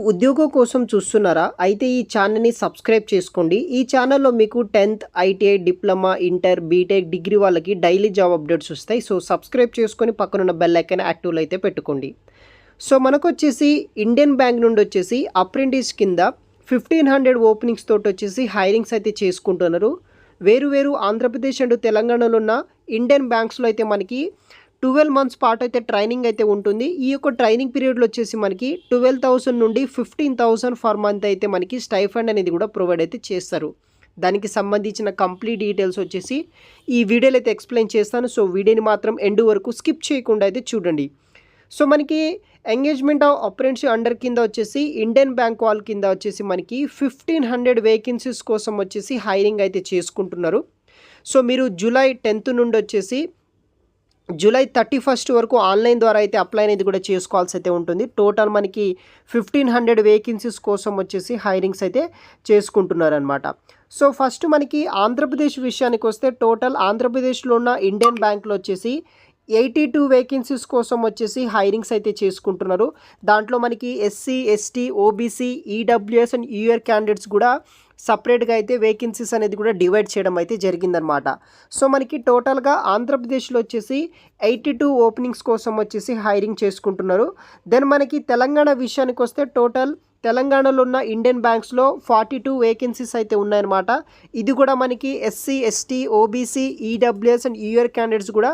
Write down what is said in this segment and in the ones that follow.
ఉద్యోగం కోసం చూస్తున్నారా? అయితే ఈ ఛానల్‌ని సబ్స్క్రైబ్ చేసుకోండి. ఈ ఛానల్‌లో మీకు 10థ్, ITI, diploma, inter, B Tech, degree వాళ్ళకి డైలీ జాబ్ అప్డేట్స్ వస్తాయి. సో, సబ్స్క్రైబ్ చేసుకొని పక్కనున్న బెల్ ఐకాన్ యాక్టివ్‌లో అయితే పెట్టుకోండి. సో, మనకొచ్చేసి ఇండియన్ బ్యాంక్ నుండి వచ్చేసి అప్రెంటిస్ కింద 1500 ఓపెనింగ్స్ తోటొచ్చేసి హైరింగ్స్ అయితే చేసుకుంటున్నారు. వేరు ఆంధ్రప్రదేశ్ అండ్ తెలంగాణలో ఉన్న ఇండియన్ బ్యాంక్స్‌లో అయితే మనకి 12 మంత్స్ పాటు అయితే ట్రైనింగ్ అయితే ఉంటుంది. ఈ యొక్క ట్రైనింగ్ పీరియడ్‌లో వచ్చేసి మనకి 12,000 నుండి 15,000 ఫర్ మంత్ అయితే మనకి స్టైఫండ్ అనేది కూడా ప్రొవైడ్ అయితే చేస్తారు. దానికి సంబంధించిన కంప్లీట్ డీటెయిల్స్ వచ్చేసి ఈ వీడియోలో అయితే ఎక్స్‌ప్లెయిన్ చేస్తాను. సో, వీడియోని మాత్రం ఎండ్ వరకు స్కిప్ చేయకుండా అయితే చూడండి. సో, మనకి ఎంగేజ్మెంట్ ఆఫ్ అప్రెంటిస్ అండర్ కింద వచ్చేసి ఇండియన్ బ్యాంక్ వాళ్ళ కింద వచ్చేసి మనకి 1500 వేకెన్సీస్ కోసం వచ్చేసి హైరింగ్ అయితే చేసుకుంటున్నారు. సో, మీరు జూలై 10th నుండి వచ్చేసి జూలై 31 వరకు ఆన్లైన్ ద్వారా అయితే అప్లై అనేది కూడా చేసుకోవాల్సి అయితే ఉంటుంది. టోటల్ మనకి 1500 వేకెన్సీస్ కోసం వచ్చేసి హైరింగ్స్ అయితే చేసుకుంటున్నారనమాట. సో, ఫస్ట్ మనకి ఆంధ్రప్రదేశ్ విషయానికి వస్తే టోటల్ ఆంధ్రప్రదేశ్లో ఉన్న ఇండియన్ బ్యాంక్లో వచ్చేసి 82 వేకెన్సీస్ కోసం వచ్చేసి హైరింగ్స్ అయితే చేసుకుంటున్నారు. దాంట్లో మనకి SC, ST, OBC, EWS and you're candidates కూడా సపరేట్గా అయితే వేకెన్సీస్ అనేది కూడా డివైడ్ చేయడం అయితే జరిగిందనమాట. సో, మనకి టోటల్గా ఆంధ్రప్రదేశ్లో వచ్చేసి 82 ఓపెనింగ్స్ కోసం వచ్చేసి హైరింగ్ చేసుకుంటున్నారు. దెన్ మనకి తెలంగాణ విషయానికి వస్తే టోటల్ తెలంగాణలో ఉన్న ఇండియన్ బ్యాంక్స్లో 42 వేకెన్సీస్ అయితే ఉన్నాయన్నమాట. ఇది కూడా మనకి SC, ST, OBC, EWS and you're candidates కూడా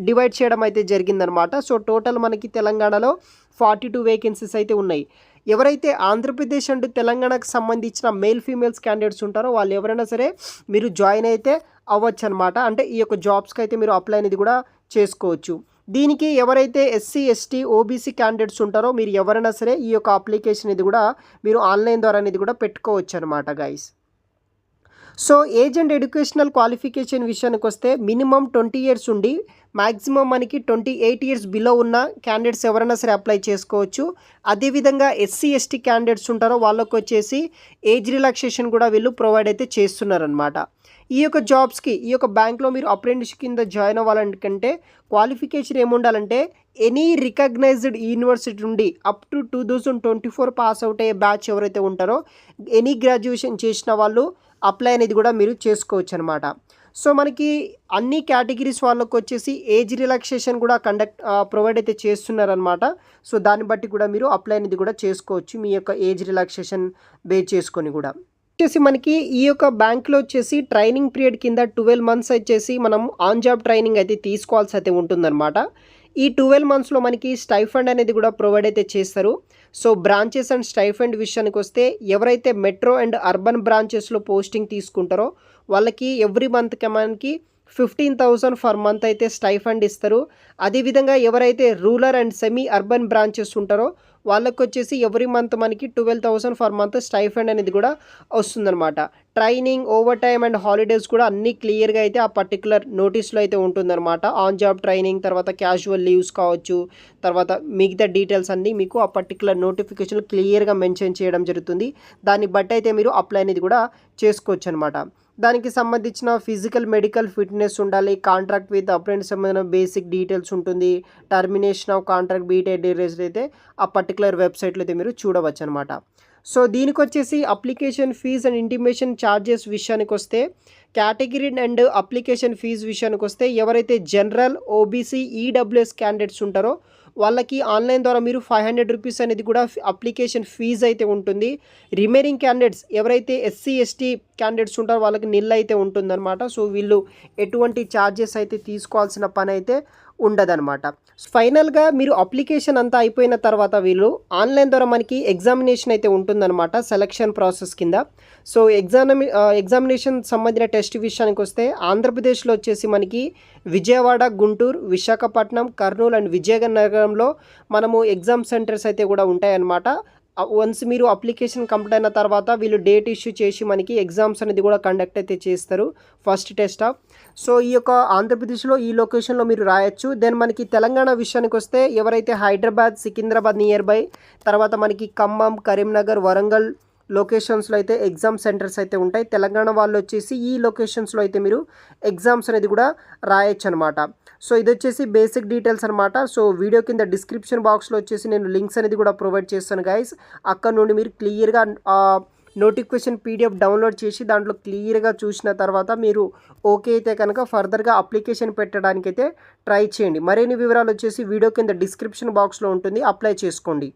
డివైడ్ చేయడం అయితే జరిగిందనమాట. సో, టోటల్ మనకి తెలంగాణలో 42 వేకెన్సీస్ అయితే ఉన్నాయి. ఎవరైతే ఆంధ్రప్రదేశ్ అండ్ తెలంగాణకు సంబంధించిన మేల్ ఫీమేల్స్ క్యాండిడేట్స్ ఉంటారో వాళ్ళు ఎవరైనా సరే మీరు జాయిన్ అయితే అవ్వచ్చు అనమాట. అంటే ఈ యొక్క జాబ్స్కి అయితే మీరు అప్లై అనేది కూడా చేసుకోవచ్చు. దీనికి ఎవరైతే ఎస్సీ, ఎస్టీ, ఓబీసీ క్యాండిడేట్స్ ఉంటారో మీరు ఎవరైనా సరే ఈ యొక్క అప్లికేషన్ అనేది కూడా మీరు ఆన్లైన్ ద్వారా అనేది కూడా పెట్టుకోవచ్చు అనమాట guys. So, age and educational qualification విషయానికి వస్తే మినిమం 20 ఇయర్స్ ఉండి మ్యాక్సిమం మనకి 28 ఇయర్స్ బిలో ఉన్న క్యాండిడేట్స్ ఎవరైనా సరే అప్లై చేసుకోవచ్చు. అదేవిధంగా ఎస్సీ, ఎస్టీ క్యాండిడేట్స్ ఉంటారో వాళ్ళకు వచ్చేసి ఏజ్ రిలాక్సేషన్ కూడా వీళ్ళు ప్రొవైడ్ అయితే చేస్తున్నారనమాట. ఈ యొక్క జాబ్స్కి ఈ యొక్క బ్యాంక్లో మీరు అప్రెంటిస్ కింద జాయిన్ అవ్వాలంటే క్వాలిఫికేషన్ ఏముండాలంటే ఎనీ రికగ్నైజ్డ్ యూనివర్సిటీ నుండి అప్ టు 2024 పాస్ అవుట్ అయ్యే బ్యాచ్ ఎవరైతే ఉంటారో ఎనీ గ్రాడ్యుయేషన్ చేసిన వాళ్ళు అప్లై అనేది కూడా మీరు చేసుకోవచ్చు అనమాట. సో, మనకి అన్ని కేటగిరీస్ వాళ్ళకు వచ్చేసి ఏజ్ రిలాక్సేషన్ కూడా ప్రొవైడ్ అయితే చేస్తున్నారనమాట. సో, దాన్ని బట్టి కూడా మీరు అప్లై అనేది కూడా చేసుకోవచ్చు మీ యొక్క ఏజ్ రిలాక్సేషన్ బేస్ చేసుకొని కూడా. వచ్చేసి మనకి ఈ యొక్క బ్యాంక్లో వచ్చేసి ట్రైనింగ్ పీరియడ్ కింద 12 మంత్స్ వచ్చేసి మనం ఆన్ జాబ్ ట్రైనింగ్ అయితే తీసుకోవాల్సి అయితే ఉంటుందన్నమాట. ఈ 12 మంత్స్లో మనకి స్టైఫండ్ అనేది కూడా ప్రొవైడ్ అయితే చేస్తారు. సో, బ్రాంచెస్ అండ్ స్టైఫండ్ విషయానికి వస్తే ఎవరైతే మెట్రో అండ్ అర్బన్ బ్రాంచెస్లో పోస్టింగ్ తీసుకుంటారో వాళ్ళకి ఎవ్రీ మంత్కి మనకి 15,000 ఫర్ మంత్ అయితే స్టైఫండ్ ఇస్తారు. అదేవిధంగా ఎవరైతే rural and semi urban branches ఉంటారో వాళ్ళకు వచ్చేసి ఎవ్రీ మంత్ మనకి 12,000 ఫర్ మంత్ స్టైఫండ్ అనేది కూడా వస్తుందన్నమాట. Training, over time and holidays కూడా అన్నీ క్లియర్గా అయితే ఆ పర్టికులర్ నోటీస్లో అయితే ఉంటుందన్నమాట. ఆన్ జాబ్ ట్రైనింగ్, తర్వాత క్యాజువల్ లీవ్స్ కావచ్చు, తర్వాత మిగతా డీటెయిల్స్ అన్నీ మీకు ఆ పర్టికులర్ నోటిఫికేషన్ క్లియర్గా మెన్షన్ చేయడం జరుగుతుంది. దాన్ని బట్టి అయితే మీరు అప్లై అనేది కూడా చేసుకోవచ్చు అనమాట. దానికి సంబంధించిన ఫిజికల్, మెడికల్ ఫిట్నెస్ ఉండాలి. కాంట్రాక్ట్ విత్ అప్రెంటిస్ సంబంధించిన బేసిక్ డీటెయిల్స్ ఉంటుంది. టర్మినేషన్ ఆఫ్ కాంట్రాక్ట్ డీటెయిల్స్ అయితే ఆ పర్టికులర్ వెబ్సైట్లో అయితే మీరు చూడవచ్చు అనమాట. సో, దీనికి వచ్చేసి application fees and intimation charges విషయానికి వస్తే కేటగిరీ అండ్ అప్లికేషన్ ఫీజు విషయానికి వస్తే ఎవరైతే జనరల్, ఓబీసీ, ఈడబ్ల్యూఎస్ క్యాండిడేట్స్ ఉంటారో వాళ్ళకి ఆన్లైన్ ద్వారా మీరు 500 రూపీస్ అనేది కూడా అప్లికేషన్ ఫీజు అయితే ఉంటుంది. రిమైనింగ్ క్యాండిడేట్స్ ఎవరైతే ఎస్సీ, ఎస్టీ క్యాండిడేట్స్ ఉంటారో వాళ్ళకి నిల్ అయితే ఉంటుందన్నమాట. సో, వీళ్ళు ఎటువంటి ఛార్జెస్ అయితే తీసుకోవాల్సిన పని అయితే ఉండదన్నమాట. ఫైనల్గా మీరు అప్లికేషన్ అంతా అయిపోయిన తర్వాత వీళ్ళు ఆన్లైన్ ద్వారా మనకి ఎగ్జామినేషన్ అయితే ఉంటుందన్నమాట సెలక్షన్ ప్రాసెస్ కింద. సో, ఎగ్జామినేషన్ సంబంధించిన టెస్ట్ విషయానికి వస్తే ఆంధ్రప్రదేశ్లో వచ్చేసి మనకి విజయవాడ, గుంటూరు, విశాఖపట్నం, కర్నూలు అండ్ విజయనగరంలో మనము ఎగ్జామ్ సెంటర్స్ అయితే కూడా ఉంటాయన్నమాట. వన్స్ మీరు అప్లికేషన్ కంప్లీట్ అయిన తర్వాత వీళ్ళు డేట్ ఇష్యూ చేసి మనకి ఎగ్జామ్స్ అనేది కూడా కండక్ట్ అయితే చేస్తారు. First test of. సో, ఈ యొక్క ఆంధ్రప్రదేశ్లో ఈ లొకేషన్లో మీరు రాయొచ్చు. దెన్ మనకి తెలంగాణ విషయానికి వస్తే ఎవరైతే హైదరాబాద్, సికింద్రాబాద్ నియర్ బై, తర్వాత మనకి ఖమ్మం, కరీంనగర్, వరంగల్ లొకేషన్స్లో అయితే ఎగ్జామ్ సెంటర్స్ అయితే ఉంటాయి. తెలంగాణ వాళ్ళు వచ్చేసి ఈ లొకేషన్స్లో అయితే మీరు ఎగ్జామ్స్ అనేది కూడా రాయొచ్చు అనమాట. సో ఇది వచ్చేసి బేసిక్ డీటెయిల్స్ అనమాట. సో వీడియో కింద డిస్క్రిప్షన్ బాక్స్లో వచ్చేసి నేను లింక్స్ అనేది కూడా ప్రొవైడ్ చేస్తాను గైస్. అక్కడ నుండి మీరు క్లియర్గా నోటిఫికేషన్ పీడిఎఫ్ డౌన్లోడ్ చేసి దాంట్లో క్లియర్గా చూసిన తర్వాత మీరు ఓకే అయితే కనుక ఫర్దర్గా అప్లికేషన్ పెట్టడానికైతే ట్రై చేయండి. మరిన్ని వివరాలు వచ్చేసి వీడియో కింద డిస్క్రిప్షన్ బాక్స్లో ఉంటుంది, అప్లై చేసుకోండి.